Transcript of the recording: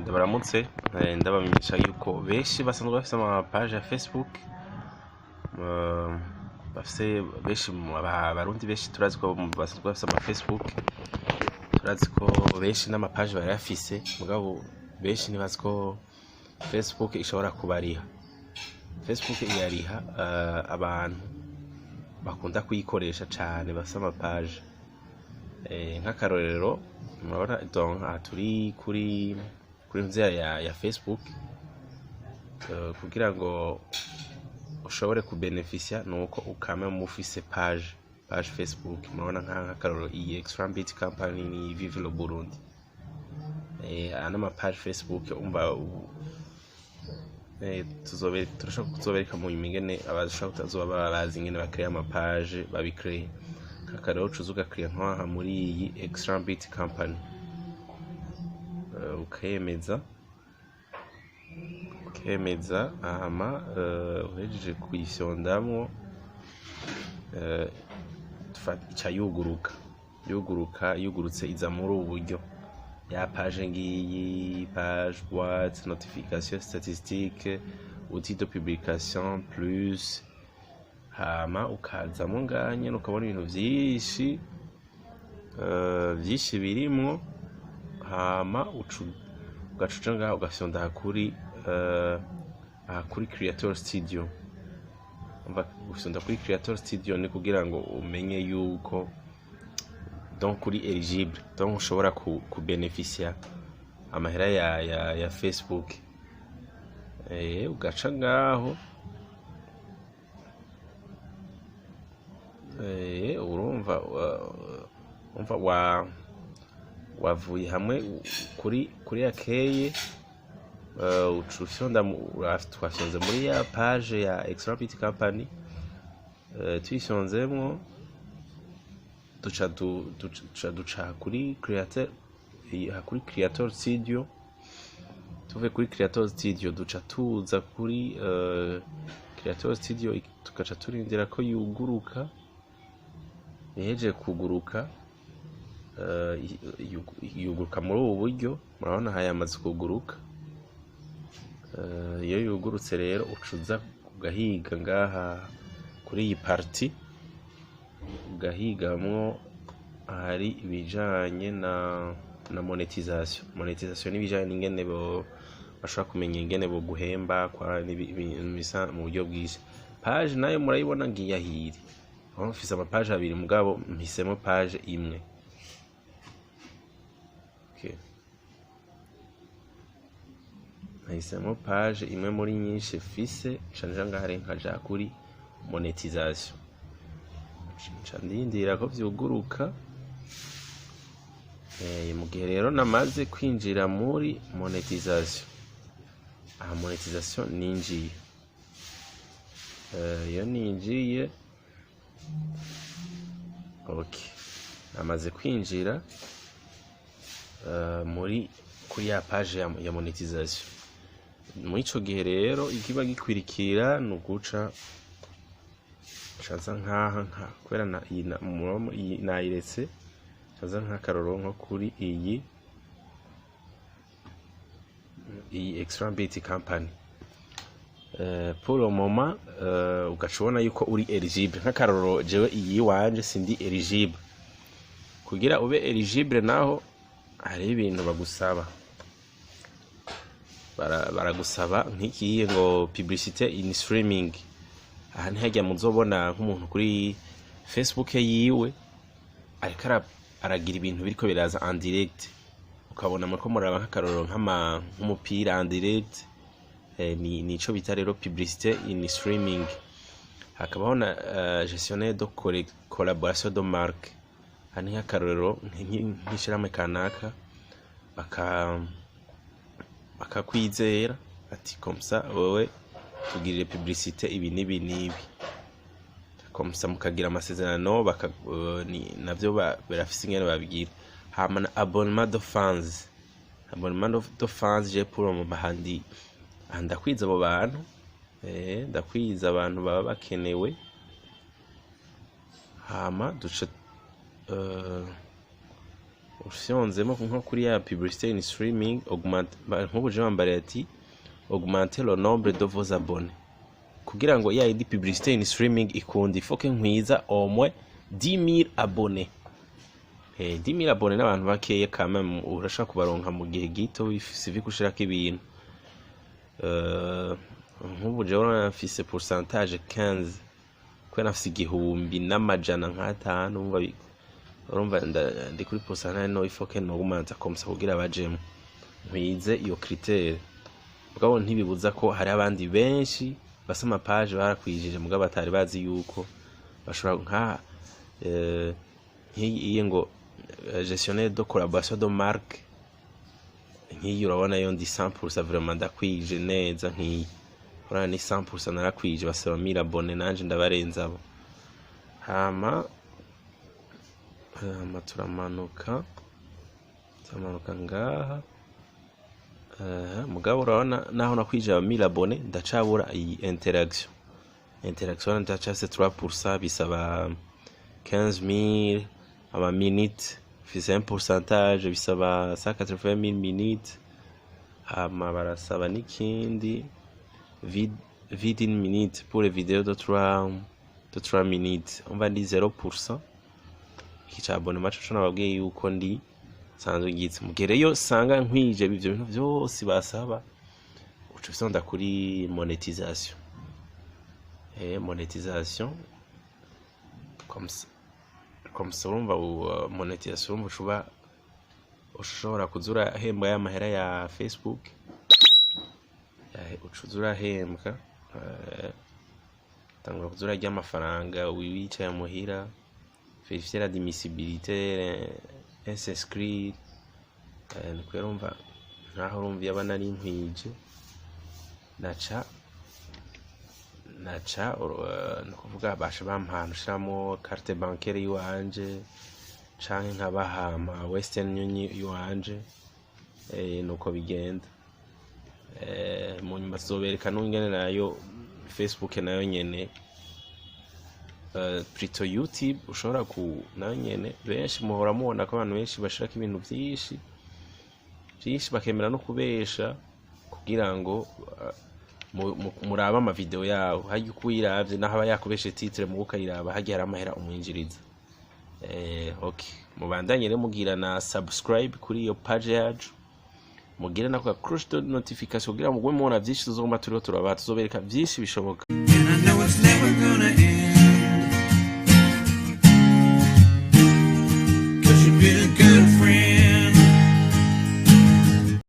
ndabaramutse ndabamenyesha yuko benshi basanzwe bafite ama page ya Facebook bafite benshi abarundi benshi turazi ko basanzwe bafite ama Facebook, turazi ko benshi n'ama page barayafise mugabo benshi ntibazi ko Facebook ishobora kubariha. Facebook iyariha abantu bakunda kuyikoresha cyane bafite ama page nk'akarorero murabona donc turi kuri nzira ya Facebook kugira ngo ushobore kubenefisia nuko ukame mufise page Facebook. Murabona nk'akarorero iyi Extra Bit company ni Vive le Burundi, ana ma page Facebook umva tuzobereka mu imigene abashaka kuzoba bazi ingene bakreya ama page babikreya. Nk'akarorero ucuzuga creya nkaha muri iyi Extra Bit company ukemeza hama uhejeje kuyifyondamwo ica yugurutse iza muri ubu buryo ya page ngiyi page boîte notification statistique outil de publication plus hama ukazamo nganye ukabona ibintu vyinshi birimwo hama ugacuca ngaho ugafyonda kuri creator studio. Gufyonda kuri creator studio ni kugira ngo umenye yuko donc kuri eligible, donc ushobora kubenefisia amahera ya Facebook. Ugaca ngaho urumva wavuye hamwe kuri akeye ucufyonda twafyonze muri ya page ya Extra Bit company tuyifyonzemwo duca kuri creator studio. Tuve kuri creator studio duca tuza kuri creator studio tugaca turindira ko yuguruka. Yeje kuguruka yuguruka muri ubu buryo murabona hayamaze kuguruka. Iyo yugurutse rero ucuza ugahiga ngaha kuri iyi party ugahigamwo hari ibijanye na monétisation n'ibijanye n'ingene bashobora kumenya ingene bo guhemba kwa n'ibisa mu buryo bwinshi. Page nayo murayibona ngiyahiri aho mfise ama page abiri mugabo mpisemo page imwe. Nahisemo page imwe muri nyinshi fise canje ngahare nkaja kuri monétisation ndindira ko vyuguruka. Mu gihe rero namaze kwinjira muri monétisation, monétisation ninjiye iyo ninjiye namaze kwinjira kuri ya page ya monétisation. Muri ico gihe rero ikiba gikwirikira nuguca chaza nkaha kubera nayiretse chaza nk'akarorero nko kuri iyi Extra Bit company pour le moment ugacubona yuko uri eligible. Nk'akarorero jewe iyi wanje sindi eligible. Kugira ube eligible naho hari ibintu bagusaba, baragusaba nk'ikiye ngo publicité in streaming. Aha ntihajya muzobona nk'umuntu kuri Facebook yiwe ariko aragira ibintu biriko biraza en direct, ukabona muriko muraba nk'akarorero nk'umupira en direct. Nico bita rero publicité in streaming. Hakabaho na gestionnaire de collaboration de marque. Hani nk'akarorero nk'ishirahamwe kanaka bakakwizera ati comme ça wowe tugirire publicité ibi nibi comme ça mukagira amasezerano navyo barafise ingene babigira. Hama na abonnement de fans je pour mu bahandi ndakwiza abo bantu ndakwiza abantu baba bakenewe. Hama duce ufyonzemo nko kuri ya publicité in streaming augmente nko je bambare ati augmenter le nombre de vos abonnés kugira ngo ya publicité in streaming ikundi faut que nkwiza au moins 10 000 abonnés 10 000 abonnés n'abantu bakeye quand même urashaka kubaronka mu gihe gito sivi kushiraka ibintu nk'ubu je urafise pourcentage 15 kwena afise igihumbi n'amajana nk'atanu urumva ndi kuri pourcentage no ifoke no gumanza komsa kugira bajemo nkwize iyo critère mugabo ntibibuza ko hari abandi benshi basama page barakwijije mugabo batari bazi yuko bashobora nka nk'iyi ngo gestionnaire de collaboration de marque nk'iyi urabona yo ndi 100% vraiment ndakwije neza nk'iyi urana ni 100% narakwije basaba 1000 abonnés nanje ndabarenza abo hama turamanuka ngaha mugabo urabona naho nakwije 1000 abonnés ndacabura iyi interaction ndacase 3% bisaba 15000 ama minutes fise un pourcentage bisaba 180000 minutes hama barasaba n'ikindi vide une minute pour les vidéos de 3 minutes on va dire 0% kicabone macho cyo nababwiye yuko ndi sanzwe ngitse mugereyo sanga nkwije ivyo bintu byose basaba ucu bisonda kuri monétisation monétisation comme ça urumva monétisation ushobora kuzura hemba y'amahera ya Facebook ucuzura hembwa tangura kuzura ry'amafaranga wiwicaye muhira vérifier la admissibilité s'inscrire nikwirumva nkaho urumva yabana ari nkwije naca nukuvuga basha bampana ushiramo carte bancaire yiwanje canke nkabahama Western Union yiwanje nuko bigenda mu nyuma zobereka n'ungene nayo Facebook nayo nyene plutôt YouTube ushobora ku nayo nyene benshi muhora mubona ko abantu benshi bashiraka ibintu byinshi bakemera no kubesha kugira ngo muraba ama video yawo hajye kuyiravye naho aba yakubeshe titre mu ukayiraba hajye hari amahera umwinjiriza okay mubandanye rero mugira na subscribe kuri iyo page yacu mugira nako crush de notification kugira ngo mubone byinshi tuzoguma turiho tuzobereka byinshi bishoboka.